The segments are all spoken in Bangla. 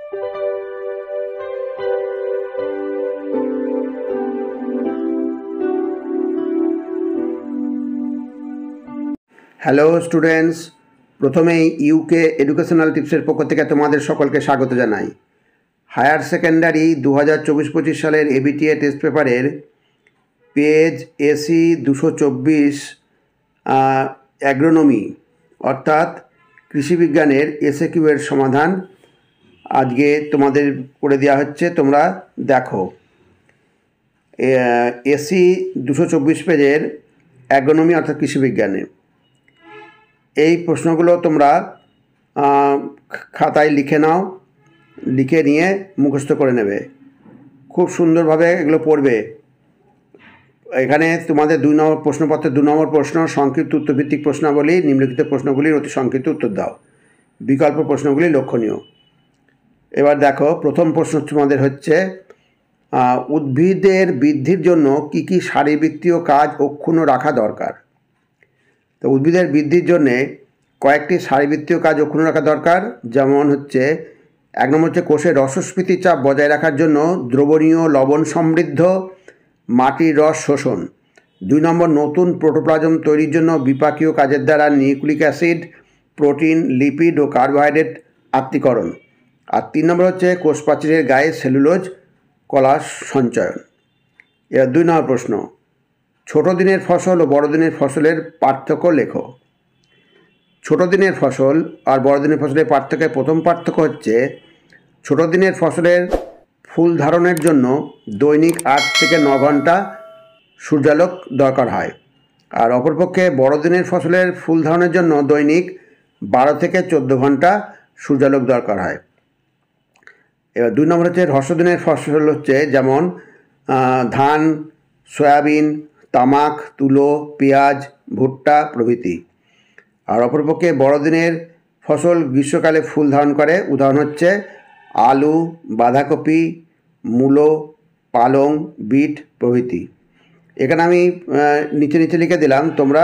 হ্যালো স্টুডেন্টস, প্রথমেই ইউকে এডুকেশনাল টিপসের পক্ষ থেকে তোমাদের সকলকে স্বাগত জানাই। হায়ার সেকেন্ডারি 2024-25 সালের এবিটিএ টেস্ট পেপারের পেজ এসি 224 অ্যাগ্রোনমি অর্থাৎ কৃষিবিজ্ঞানের এসএকিউ এর সমাধান আজকে তোমাদের করে দেওয়া হচ্ছে। তোমরা দেখো, এসি 224 পেজের অ্যাগ্রোনমি অর্থাৎ কৃষিবিজ্ঞানে এই প্রশ্নগুলো তোমরা খাতায় লিখে নাও, লিখে নিয়ে মুখস্থ করে নেবে। খুব সুন্দরভাবে এগুলো পড়বে। এখানে তোমাদের 2 নম্বর প্রশ্নপত্রের 2 নম্বর প্রশ্ন, সংক্ষিপ্ত উত্তরভিত্তিক প্রশ্নাবলী, নিম্নলিখিত প্রশ্নগুলির অতি সংক্ষিপ্ত উত্তর দাও, বিকল্প প্রশ্নগুলি লক্ষণীয়। এবার দেখো, প্রথম প্রশ্ন তোমাদের হচ্ছে উদ্ভিদের বৃদ্ধির জন্য কি কি শারীরবৃত্তীয় কাজ অক্ষুণ্ণ রাখা দরকার। তো উদ্ভিদের বৃদ্ধির জন্যে কয়েকটি শারীরবৃত্তীয় কাজ অক্ষুণ্ণ রাখা দরকার। যেমন হচ্ছে 1 নম্বর হচ্ছে কোষের রসস্ফীতি চাপ বজায় রাখার জন্য দ্রবণীয় লবণ সমৃদ্ধ মাটির রস শোষণ। 2 নম্বর নতুন প্রোটোপ্লাজম তৈরির জন্য বিপাকীয় কাজের দ্বারা নিউক্লিক অ্যাসিড, প্রোটিন, লিপিড ও কার্বোহাইড্রেট আত্তীকরণ। আর 3 নম্বর হচ্ছে কোষ প্রাচীরের গায়ে সেলুলোজ কলা সঞ্চয়ন। এবার 2 নম্বর প্রশ্ন, ছোট দিনের ফসল ও বড়দিনের ফসলের পার্থক্য লেখো। ছোট দিনের ফসল আর বড়দিনের ফসলের পার্থক্যের প্রথম পার্থক্য হচ্ছে ছোট দিনের ফসলের ফুল ধারণের জন্য দৈনিক 8 থেকে 9 ঘন্টা সূর্যালোক দরকার হয়, আর অপরপক্ষে বড়দিনের ফসলের ফুল ধারণের জন্য দৈনিক 12 থেকে 14 ঘন্টা সূর্যালোক দরকার হয়। এবার 2 নম্বর হচ্ছে হ্রস্বদিনের ফসল হচ্ছে যেমন ধান, সয়াবিন, তামাক, তুলো, পেঁয়াজ, ভুট্টা প্রভৃতি। আর অপরপক্ষে বড়দিনের ফসল গ্রীষ্মকালে ফুল ধারণ করে, উদাহরণ হচ্ছে আলু, বাঁধাকপি, মূলো, পালং, বিট প্রভৃতি। এখানে আমি নিচে নিচে লিখে দিলাম, তোমরা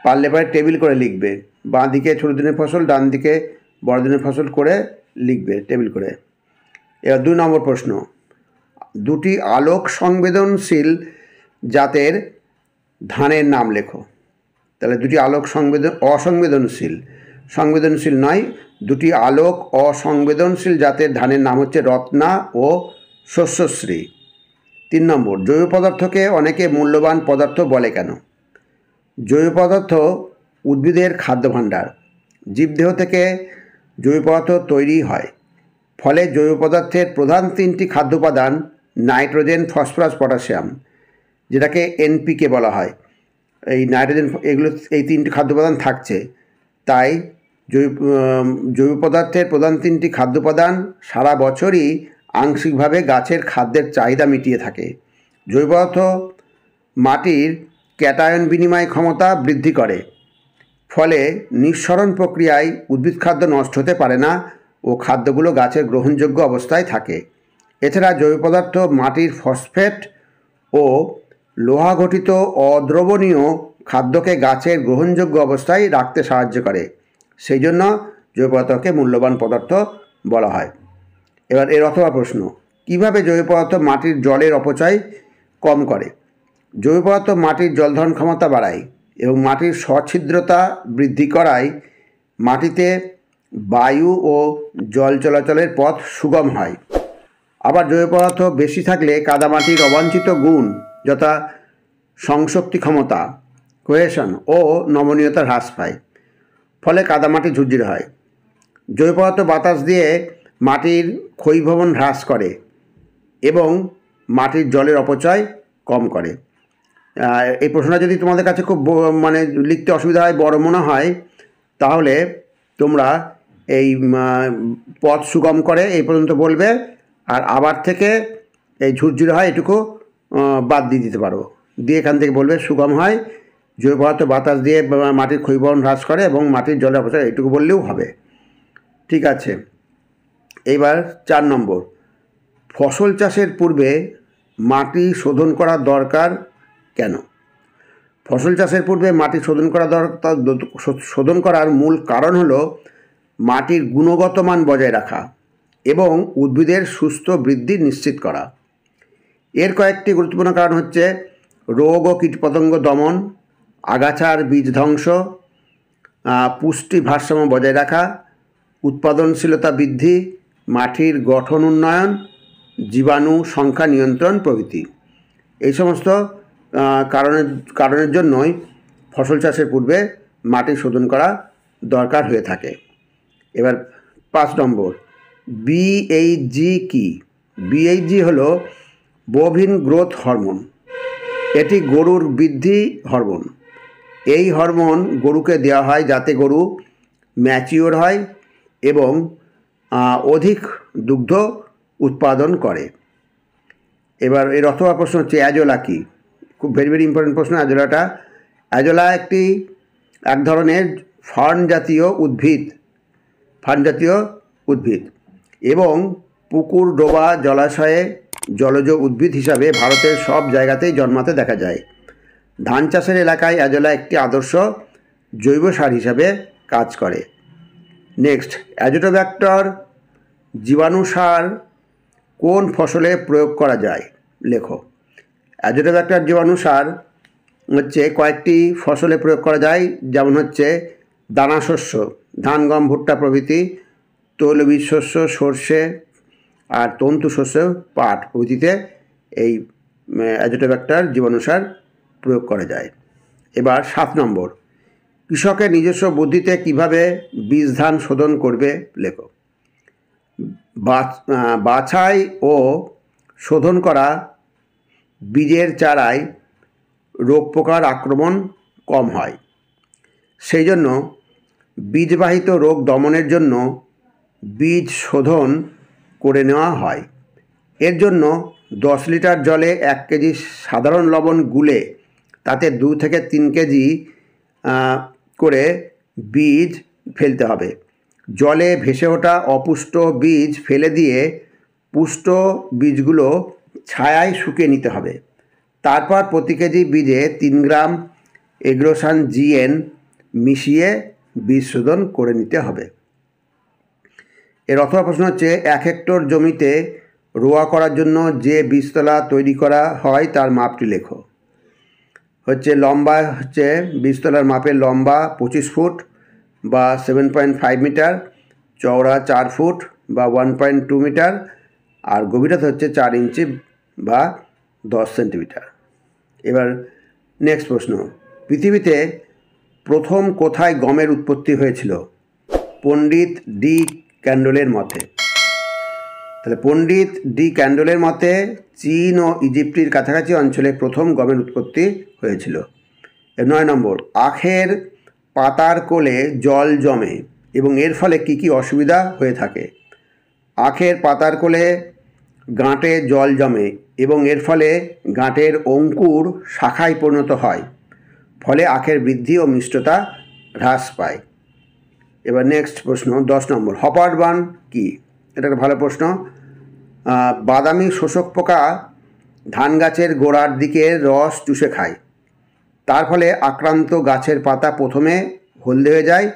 পারলে পারে টেবিল করে লিখবে। বাঁ দিকে ছোটো দিনের ফসল, ডান দিকে বড়দিনের ফসল করে লিখবে টেবিল করে। এবার 2 নম্বর প্রশ্ন, 2টি আলোক সংবেদনশীল জাতের ধানের নাম লেখো। তাহলে 2টি আলোক সংবেদনশীল নয়, 2টি আলোক অসংবেদনশীল জাতের ধানের নাম হচ্ছে রত্না ও শস্যশ্রী। 3 নম্বর, জৈব পদার্থকে অনেকে মূল্যবান পদার্থ বলে কেন। জৈব পদার্থ উদ্ভিদের খাদ্য ভাণ্ডার। জীবদেহ থেকে জৈব পদার্থ তৈরি হয়, ফলে জৈব পদার্থের প্রধান 3টি খাদ্য উপাদান নাইট্রোজেন, ফসফরাস, পটাশিয়াম, যেটাকে এনপিকে বলা হয়। এই নাইট্রোজেন, এগুলো এই 3টি খাদ্য উপাদান থাকছে, তাই জৈব পদার্থের প্রধান 3টি খাদ্য উপাদান সারা বছরই আংশিকভাবে গাছের খাদ্যের চাহিদা মিটিয়ে থাকে। জৈব পদার্থ মাটির ক্যাটায়ন বিনিময় ক্ষমতা বৃদ্ধি করে, ফলে নিঃসরণ প্রক্রিয়ায় উদ্ভিদ খাদ্য নষ্ট হতে পারে না ও খাদ্যগুলো গাছের গ্রহণযোগ্য অবস্থায় থাকে। এছাড়া জৈব পদার্থ মাটির ফসফেট ও লোহা ঘটিত অদ্রবণীয় খাদ্যকে গাছের গ্রহণযোগ্য অবস্থায় রাখতে সাহায্য করে, সেই জন্য জৈব পদার্থকে মূল্যবান পদার্থ বলা হয়। এবার এর অথবা প্রশ্ন, কীভাবে জৈব পদার্থ মাটির জলের অপচয় কম করে। জৈব পদার্থ মাটির জল ধারণ ক্ষমতা বাড়ায় এবং মাটির সচ্ছিদ্রতা বৃদ্ধি করায় মাটিতে বায়ু ও জল চলাচলের পথ সুগম হয়। আবার জৈব পদার্থ বেশি থাকলে কাদামাটির অবাঞ্ছিত গুণ যথা সংশক্তি ক্ষমতা, কোহেশন ও নমনীয়তা হ্রাস পায়, ফলে কাদামাটি ঝুরঝুরে হয়। জৈব পদার্থ বাতাস দিয়ে মাটির ক্ষয়ীভবন হ্রাস করে এবং মাটির জলের অপচয় কম করে। এই প্রশ্নটা যদি তোমাদের কাছে খুব লিখতে অসুবিধা হয়, বড় মনে হয়, তাহলে তোমরা এই পথ সুগম করে এই পর্যন্ত বলবে, আর আবার থেকে এই ঝুরঝুরে হয় এটুকু বাদ দিয়ে দিতে পারো, দিয়ে এখান থেকে বলবে সুগম হয়, জৈব পদার্থ বাতাস দিয়ে মাটির ক্ষয়ীভবন হ্রাস করে এবং মাটির জলের অপচয়, এইটুকু বললেও হবে। ঠিক আছে। এইবার 4 নম্বর, ফসল চাষের পূর্বে মাটি শোধন করা দরকার কেন। ফসল চাষের পূর্বে মাটি শোধন করার মূল কারণ হলো মাটির গুণগত মান বজায় রাখা এবং উদ্ভিদের সুস্থ বৃদ্ধি নিশ্চিত করা। এর কয়েকটি গুরুত্বপূর্ণ কারণ হচ্ছে রোগ ও কীটপতঙ্গ দমন, আগাছার বীজ ধ্বংস, পুষ্টি ভারসাম্য বজায় রাখা, উৎপাদনশীলতা বৃদ্ধি, মাটির গঠন উন্নয়ন, জীবাণু সংখ্যা নিয়ন্ত্রণ প্রভৃতি। এই সমস্ত কারণের জন্যই ফসল চাষের পূর্বে মাটি শোধন করা দরকার হয়ে থাকে। এবার 5 নম্বর, বিএইচজি কি? বিএইচজি হলো বভিন গ্রোথ হরমোন। এটি গরুর বৃদ্ধি হরমোন। এই হরমোন গরুকে দেওয়া হয় যাতে গরু ম্যাচিওর হয় এবং অধিক দুগ্ধ উৎপাদন করে। এবার এর অথবা প্রশ্ন হচ্ছে অ্যাজোলা কি? খুব ভেরি ইম্পর্টেন্ট প্রশ্ন। অ্যাজোলা এক ধরনের ফার্ন জাতীয় উদ্ভিদ এবং পুকুর, ডোবা, জলাশয়ে জলজ উদ্ভিদ হিসাবে ভারতের সব জায়গাতেই জন্মাতে দেখা যায়। ধান চাষের এলাকায় অ্যাজোলা একটি আদর্শ জৈব সার হিসাবে কাজ করে। নেক্সট, অ্যাজোটোব্যাক্টর জীবাণু সার কোন ফসলে প্রয়োগ করা যায়? লেখো। অ্যাজোটোব্যাক্টর জীবাণু সার হচ্ছে কয়েকটি ফসলে প্রয়োগ করা যায়, যেমন হচ্ছে দানা শস্য, ধান, গম, ভুট্টা প্রভৃতি, তৈলবীজ শস্য, সর্ষে আর তন্তু শস্য, পাট প্রভৃতিতে এই অ্যাজোটোব্যাক্টর জীবাণু সার প্রয়োগ করা যায়। এবার 7 নম্বর, কৃষকের নিজস্ব বুদ্ধিতে কিভাবে বীজ ধান শোধন করবে? লেখো। বাছাই ও শোধন করা বীজের চারায় রোগ পোকার আক্রমণ কম হয়। সেই জন্য বীজবাহিত রোগ দমনের জন্য বীজ শোধন করে নেওয়া হয়। এর জন্য 10 লিটার জলে 1 কেজি সাধারণ লবণ গুলে তাতে 2 থেকে 3 কেজি করে বীজ ফেলতে হবে। জলে ভেসে ওঠা অপুষ্ট বীজ ফেলে দিয়ে পুষ্ট বীজগুলো ছায়ায় শুকিয়ে নিতে হবে। তারপর প্রতি কেজি বীজে 3 গ্রাম এগ্রোসান জিএন মিশিয়ে বীজ শোধন করে নিতে হবে। এর অথবা প্রশ্ন হচ্ছে 1 হেক্টর জমিতে রোয়া করার জন্য যে বীজতলা তৈরি করা হয় তার মাপটি লেখো। বীজতলার মাপের লম্বা 25 ফুট বা 7.5 মিটার, চওড়া 4 ফুট বা 1.2 মিটার, আর গভীরতা হচ্ছে 4 ইঞ্চি বা 10 সেন্টিমিটার। এবার নেক্সট প্রশ্ন, পৃথিবীতে প্রথম কোথায় গমের উৎপত্তি হয়েছিল? পণ্ডিত ডি ক্যান্ডলের মতে। তাহলে পণ্ডিত ডি ক্যান্ডলের মতে চীন ও ইজিপ্টের কাছাকাছি অঞ্চলে প্রথম গমের উৎপত্তি হয়েছিল। 9 নম্বর, আখের পাতার কোলে জল জমে এবং এর ফলে কি কি অসুবিধা হয়ে থাকে? আখের পাতার কোলে গাঁটে জল জমে এবং এর ফলে গাঁটের অঙ্কুর শাখায় পরিণত হয়, ফলে আখের বৃদ্ধি ও মিষ্টতা হ্রাস পায়। এবার নেক্সট প্রশ্ন 10 নম্বর, হপার বার্ন কি? এটা একটা ভালো প্রশ্ন। বাদামি শোষক পোকা ধান গাছের গোড়ার দিকে রস চুষে খায়। তার ফলে আক্রান্ত গাছের পাতা প্রথমে হলদে হয়ে যায়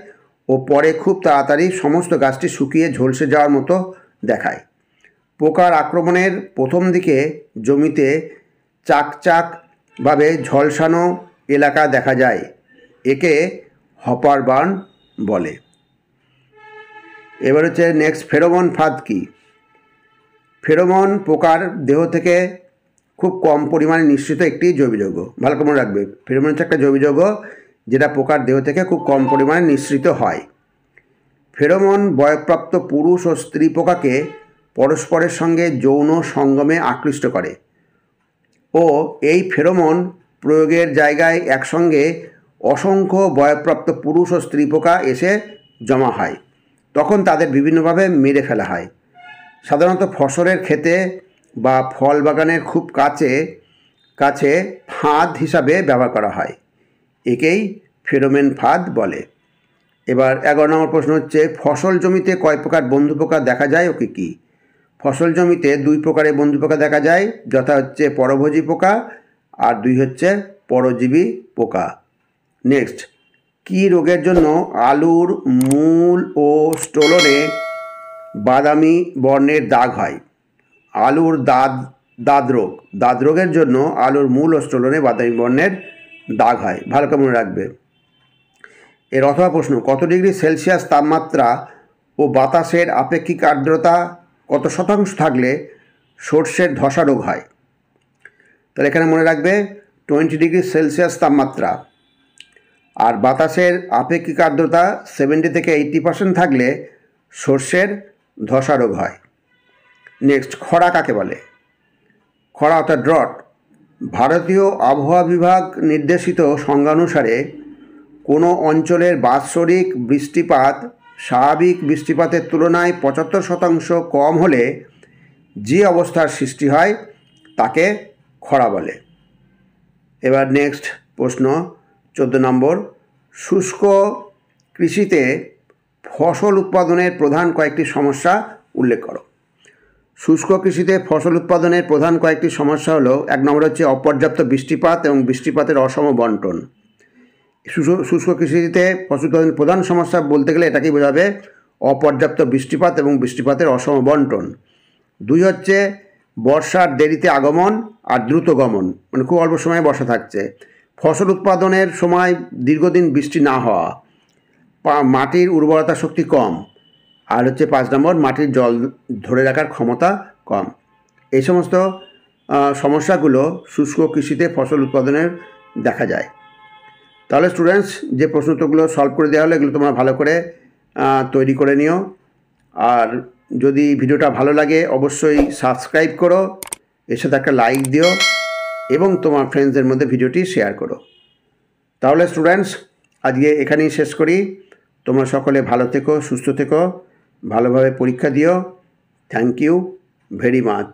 ও পরে খুব তাড়াতাড়ি সমস্ত গাছটি শুকিয়ে ঝলসে যাওয়ার মতো দেখায়। পোকার আক্রমণের প্রথম দিকে জমিতে চাকচাকভাবে ঝলসানো এলাকা দেখা যায়। একে হপার বার্ন বলে। এবার হচ্ছে নেক্সট, ফেরোমন ফাঁদ কি? ফেরোমন পোকার দেহ থেকে খুব কম পরিমাণে নিঃসৃত একটি জৈব যৌগ। ভালো করে মনে রাখবে, ফেরোমন হচ্ছে একটা জৈব যৌগ যেটা পোকার দেহ থেকে খুব কম পরিমাণে নিঃসৃত হয়। ফেরোমন বয়ঃপ্রাপ্ত পুরুষ ও স্ত্রী পোকাকে পরস্পরের সঙ্গে যৌন সঙ্গমে আকৃষ্ট করে ও এই ফেরোমন প্রয়োগের জায়গায় একসঙ্গে অসংখ্য বয়ঃপ্রাপ্ত পুরুষ ও স্ত্রী পোকা এসে জমা হয়। তখন তাদের বিভিন্নভাবে মেরে ফেলা হয়। সাধারণত ফসলের ক্ষেতে বা ফল বাগানের খুব কাছে ফাঁদ হিসাবে ব্যবহার করা হয়। একেই ফেরোমন ফাঁদ বলে। এবার 11 নম্বর প্রশ্ন হচ্ছে, ফসল জমিতে কয় প্রকার বন্ধু পোকা দেখা যায় ও কী? ফসল জমিতে 2 প্রকারের বন্ধু পোকা দেখা যায়, যথা হচ্ছে পরভোজী পোকা আর 2 হচ্ছে পরজীবী পোকা। নেক্সট, কী রোগের জন্য আলুর মূল ও স্টোলনে বাদামি বর্ণের দাগ হয়? আলুর দাঁত রোগের জন্য আলুর মূল ও স্টোলনে বাদামি বর্ণের দাগ হয়। ভালো করে মনে রাখবে। এর অথবা প্রশ্ন, কত ডিগ্রি সেলসিয়াস তাপমাত্রা ও বাতাসের আপেক্ষিক আর্দ্রতা কত শতাংশ থাকলে সর্ষের ধসা রোগ হয়? তাহলে এখানে মনে রাখবে 20 ডিগ্রি সেলসিয়াস তাপমাত্রা আর বাতাসের আপেক্ষিক আর্দ্রতা 70 থেকে 80% থাকলে সর্ষের ধসা রোগ হয়। নেক্সট, খরা কাকে বলে? খরা অর্থাৎ ড্রট ভারতীয় আবহাওয়া বিভাগ নির্দেশিত সংজ্ঞানুসারে কোনো অঞ্চলের বাৎসরিক বৃষ্টিপাত স্বাভাবিক বৃষ্টিপাতের তুলনায় 75% কম হলে যে অবস্থার সৃষ্টি হয় তাকে খরা বলে। এবার নেক্সট প্রশ্ন 14 নম্বর, শুষ্ক কৃষিতে ফসল উৎপাদনের প্রধান কয়েকটি সমস্যা উল্লেখ করো। শুষ্ক কৃষিতে ফসল উৎপাদনের প্রধান কয়েকটি সমস্যা হলো, 1 নম্বর হচ্ছে অপর্যাপ্ত বৃষ্টিপাত এবং বৃষ্টিপাতের অসম বন্টন। শুষ্ক কৃষিতে ফসল উৎপাদনের প্রধান সমস্যা বলতে গেলে এটাকেই বোঝাবে অপর্যাপ্ত বৃষ্টিপাত এবং বৃষ্টিপাতের অসম বন্টন। 2 হচ্ছে বর্ষার দেরিতে আগমন আর দ্রুত গমন, মানে খুব অল্প সময়ে বর্ষা থাকছে। ফসল উৎপাদনের সময় দীর্ঘদিন বৃষ্টি না হওয়া, মাটির উর্বরতা শক্তি কম, আর হচ্ছে 5 নম্বর মাটির জল ধরে রাখার ক্ষমতা কম। এই সমস্ত সমস্যাগুলো শুষ্ক কৃষিতে ফসল উৎপাদনের দেখা যায়। তাহলে স্টুডেন্টস, যে প্রশ্নগুলো সলভ করে দেওয়া হলো এগুলো তোমরা ভালো করে তৈরি করে নিও। আর যদি ভিডিওটা ভালো লাগে অবশ্যই সাবস্ক্রাইব করো, এর সাথে একটা লাইক দিও এবং তোমার ফ্রেন্ডসদের মধ্যে ভিডিওটি শেয়ার করো। তাহলে স্টুডেন্টস, আজকে এখানেই শেষ করি। তোমরা সকলে ভালো থেকো, সুস্থ থেকো, ভালোভাবে পরীক্ষা দিও। Thank you very much.